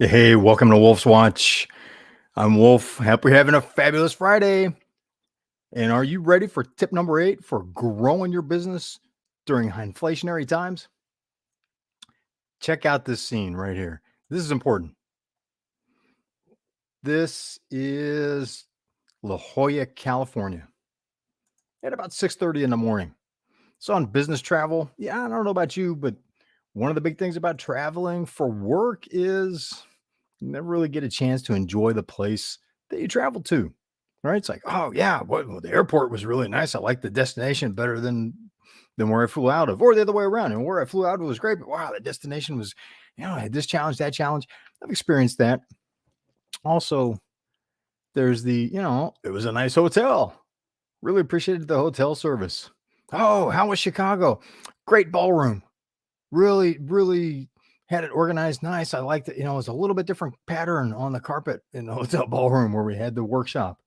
Hey, welcome to Wolf's Watch. I'm Wolf. Hope you're having a fabulous Friday. And are you ready for tip number 8 for growing your business during inflationary times? Check out this scene right here. This is important. This is La Jolla, California, at about 6:30 in the morning. So on business travel, yeah, I don't know about you, but one of the big things about traveling for work is you never really get a chance to enjoy the place that you travel to. Right? It's like, oh yeah, well, the airport was really nice. I like the destination better than where I flew out of, or the other way around. And where I flew out of was great, but wow, the destination was, I had this challenge, that challenge. I've experienced that. Also, there's it was a nice hotel. Really appreciated the hotel service. Oh, how was Chicago? Great ballroom. Really, really had it organized nice. I liked it. It was a little bit different pattern on the carpet in the hotel ballroom where we had the workshop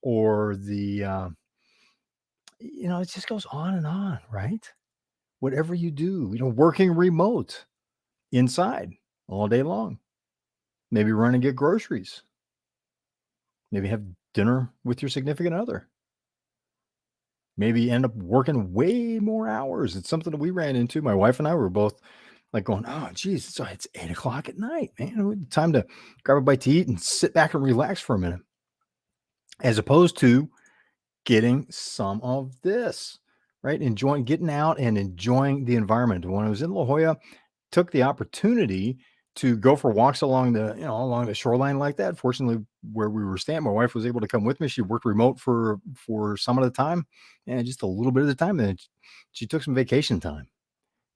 or it just goes on and on, right? Whatever you do, working remote inside all day long, maybe run and get groceries, maybe have dinner with your significant other, maybe end up working way more hours. It's something that we ran into. My wife and I were both like going, oh, geez, it's 8 o'clock at night, man. Time to grab a bite to eat and sit back and relax for a minute, as opposed to getting some of this, right? Enjoying getting out and enjoying the environment. When I was in La Jolla, took the opportunity to go for walks along the shoreline like that. Fortunately, where we were staying, my wife was able to come with me. She worked remote for some of the time, and just a little bit of the time. Then she took some vacation time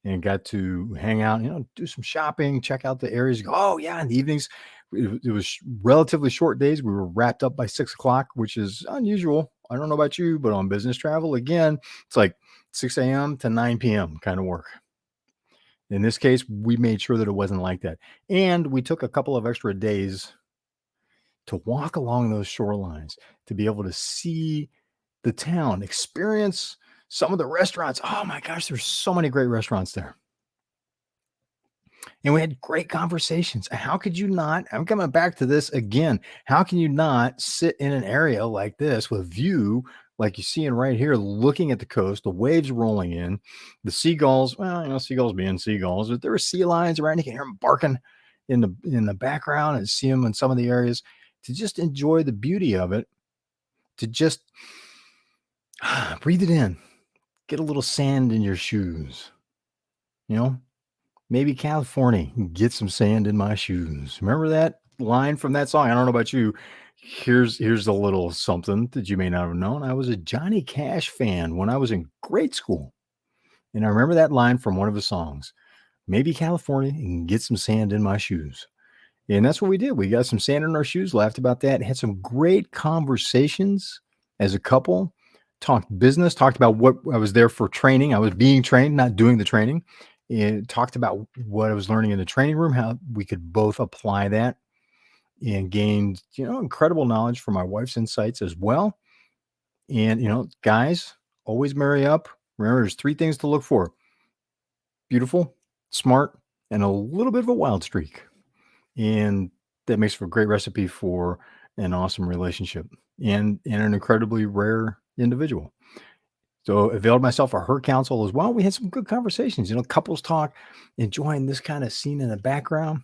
and got to hang out, do some shopping, check out the areas. Oh yeah, in the evenings, it was relatively short days. We were wrapped up by 6 o'clock, which is unusual. I don't know about you, but on business travel, again, it's like 6 a.m. to 9 p.m. kind of work. In this case, we made sure that it wasn't like that. And we took a couple of extra days to walk along those shorelines, to be able to see the town, experience some of the restaurants. Oh my gosh, there's so many great restaurants there. And we had great conversations. How could you not? I'm coming back to this again. How can you not sit in an area like this with view like you're seeing right here, looking at the coast, the waves rolling in, the seagulls? Well, seagulls being seagulls, but there were sea lions around. You can hear them barking in the background and see them in some of the areas. To just enjoy the beauty of it, to just breathe it in, get a little sand in your shoes. You know, Maybe California, get some sand in my shoes. Remember that line from that song? I don't know about you. Here's a little something that you may not have known. I was a Johnny Cash fan when I was in grade school. And I remember that line from one of his songs. Maybe California and get some sand in my shoes. And that's what we did. We got some sand in our shoes, laughed about that, had some great conversations as a couple, talked business, talked about what I was there for training. I was being trained, not doing the training. And talked about what I was learning in the training room, how we could both apply that and gained, incredible knowledge from my wife's insights as well. And, guys, always marry up. Remember, there's 3 things to look for: beautiful, smart, and a little bit of a wild streak. And that makes for a great recipe for an awesome relationship and an incredibly rare individual. So availed myself of her counsel as well. We had some good conversations, couples talk, enjoying this kind of scene in the background.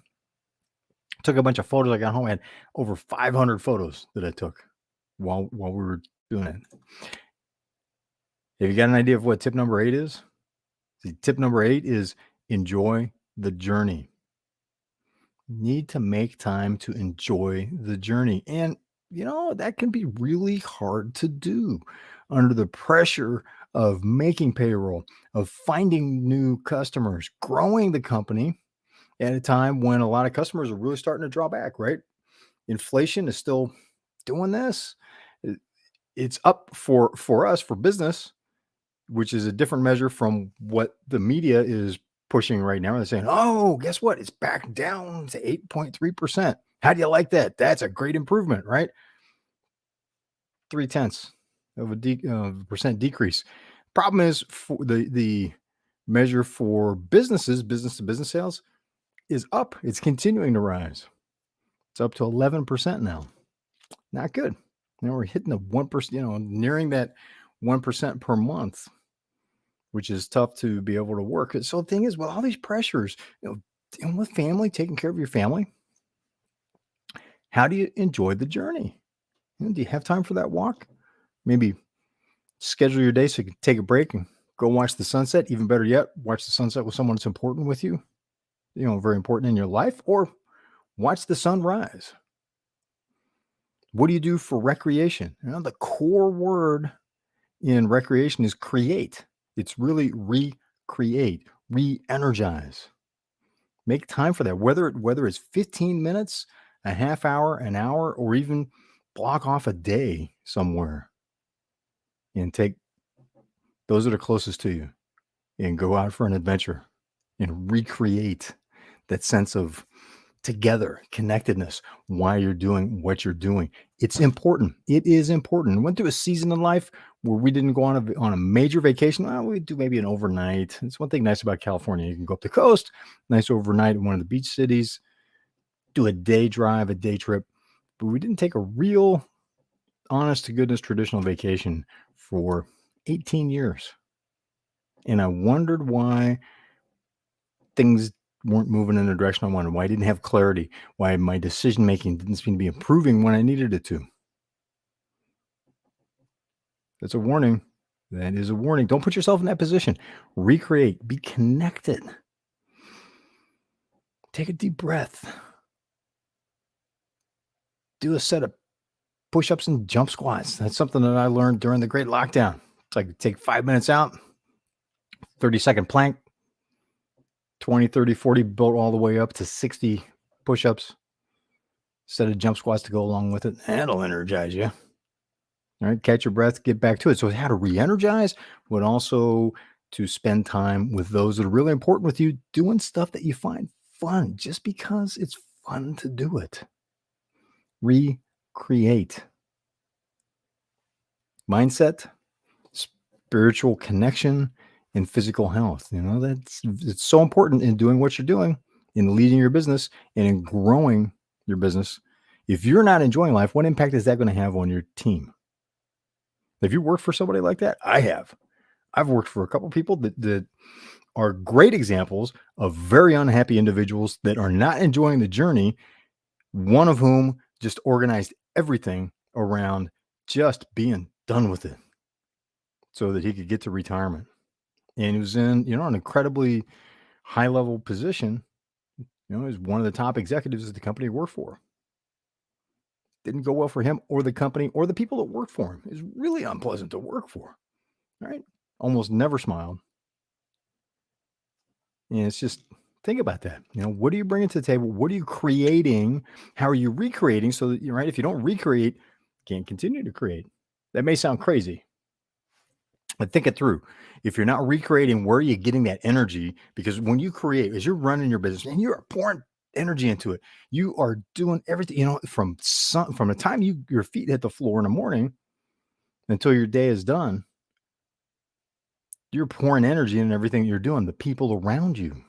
Took a bunch of photos. I got home. I had over 500 photos that I took while we were doing it. Have you got an idea of what tip number 8 is? See, tip number 8 is enjoy the journey. Need to make time to enjoy the journey. And, that can be really hard to do under the pressure of making payroll, of finding new customers, growing the company at a time when a lot of customers are really starting to draw back, right? Inflation is still doing this. It- It's up for us for business, which is a different measure from what the media is pushing right now. They're saying, "Oh, guess what? It's back down to 8.3%. How do you like that? That's a great improvement, right?" 0.3 of a percent decrease. Problem is, for the measure for businesses, business to business sales, is up. It's continuing to rise. It's up to 11% now. Not good. We're hitting the 1%, nearing that 1% per month, which is tough to be able to work. So the thing is, with all these pressures, dealing with family, taking care of your family, how do you enjoy the journey? Do you have time for that walk? Maybe schedule your day so you can take a break and go watch the sunset. Even better yet, watch the sunset with someone that's important with you, very important in your life, or watch the sunrise. What do you do for recreation? The core word in recreation is create. It's really recreate, re-energize. Make time for that. Whether it's 15 minutes, a half hour, an hour, or even block off a day somewhere and take those that are closest to you and go out for an adventure and recreate that sense of together, connectedness, why you're doing what you're doing. It's important. It is important. Went through a season in life where we didn't go on a major vacation. Well, we do maybe an overnight. It's one thing nice about California. You can go up the coast, nice overnight in one of the beach cities, do a day drive, a day trip. But we didn't take a real, honest to goodness traditional vacation for 18 years. And I wondered why things weren't moving in the direction I wanted, why I didn't have clarity, why my decision making didn't seem to be improving when I needed it to. That's a warning. That is a warning. Don't put yourself in that position. Recreate, be connected. Take a deep breath. Do a set of push ups and jump squats. That's something that I learned during the great lockdown. It's like take 5 minutes out, 30-second plank, 20, 30, 40, built all the way up to 60 push ups. Set of jump squats to go along with it. That'll energize you. All right, catch your breath, get back to it. So how to re-energize, but also to spend time with those that are really important with you, doing stuff that you find fun just because it's fun to do it. Recreate. Mindset, spiritual connection, and physical health. It's so important in doing what you're doing, in leading your business, and in growing your business. If you're not enjoying life, what impact is that going to have on your team? Have you worked for somebody like that? I have. I've worked for a couple of people that are great examples of very unhappy individuals that are not enjoying the journey, one of whom just organized everything around just being done with it so that he could get to retirement. And he was in, an incredibly high level position. He was one of the top executives of the company he worked for. Didn't go well for him or the company or the people that worked for him. It was really unpleasant to work for. Right? Almost never smiled. And it's just, think about that. What are you bringing to the table? What are you creating? How are you recreating so that, right? If you don't recreate, you can't continue to create. That may sound crazy, but think it through. If you're not recreating, where are you getting that energy? Because when you create, as you're running your business and you're pouring energy into it, you are doing everything, from the time your feet hit the floor in the morning until your day is done, you're pouring energy in everything you're doing, the people around you,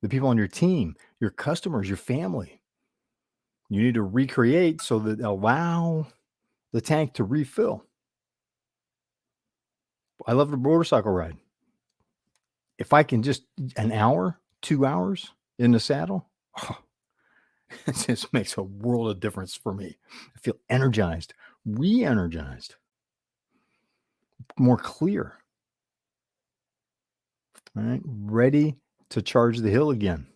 the people on your team, your customers, your family. You need to recreate so that allow the tank to refill. I love the motorcycle ride. If I can just an hour, 2 hours in the saddle, it just makes a world of difference for me. I feel energized, re-energized, more clear. All right, ready to charge the hill again.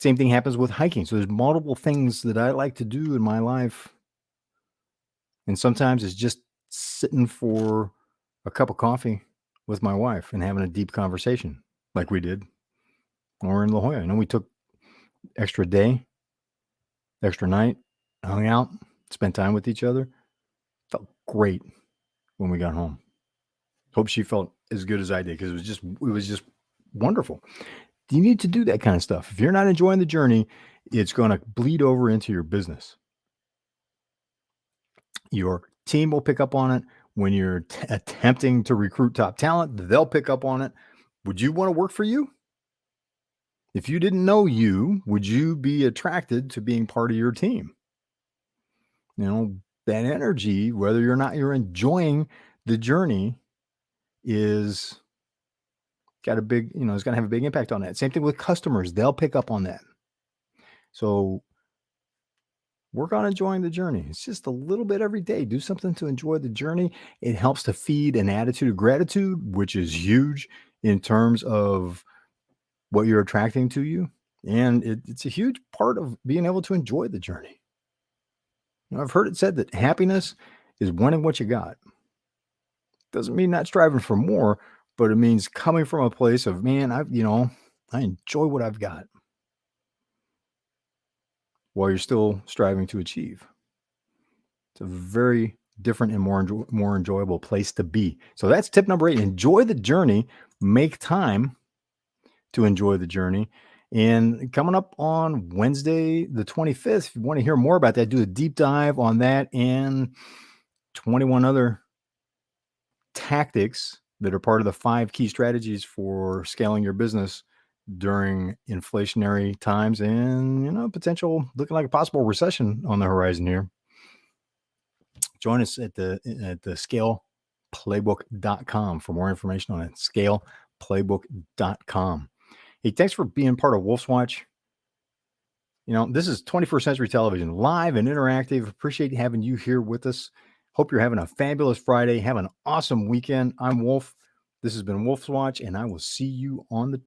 Same thing happens with hiking. So there's multiple things that I like to do in my life. And sometimes it's just sitting for a cup of coffee with my wife and having a deep conversation like we did when we were in La Jolla. We took extra day, extra night, hung out, spent time with each other. Felt great when we got home. Hope she felt as good as I did because it was just wonderful. You need to do that kind of stuff. If you're not enjoying the journey, it's going to bleed over into your business. Your team will pick up on it. When you're attempting to recruit top talent, they'll pick up on it. Would you want to work for you? If you didn't know you, would you be attracted to being part of your team? You know, that energy, whether or not you're enjoying the journey, is got a big, it's going to have a big impact on that. Same thing with customers. They'll pick up on that. So work on enjoying the journey. It's just a little bit every day. Do something to enjoy the journey. It helps to feed an attitude of gratitude, which is huge in terms of what you're attracting to you. And it's a huge part of being able to enjoy the journey. I've heard it said that happiness is wanting what you got. Doesn't mean not striving for more, but it means coming from a place of, man, I enjoy what I've got while you're still striving to achieve. It's a very different and more enjoyable place to be. So that's tip number 8. Enjoy the journey. Make time to enjoy the journey. And coming up on Wednesday, the 25th, if you want to hear more about that, do a deep dive on that and 21 other tactics that are part of the 5 key strategies for scaling your business during inflationary times and, potential looking like a possible recession on the horizon here. Join us at the scaleplaybook.com for more information on it. Scaleplaybook.com. Hey, thanks for being part of Wolf's Watch. This is 21st Century Television, live and interactive. Appreciate having you here with us. Hope you're having a fabulous Friday. Have an awesome weekend. I'm Wolf. This has been Wolf's Watch, and I will see you on the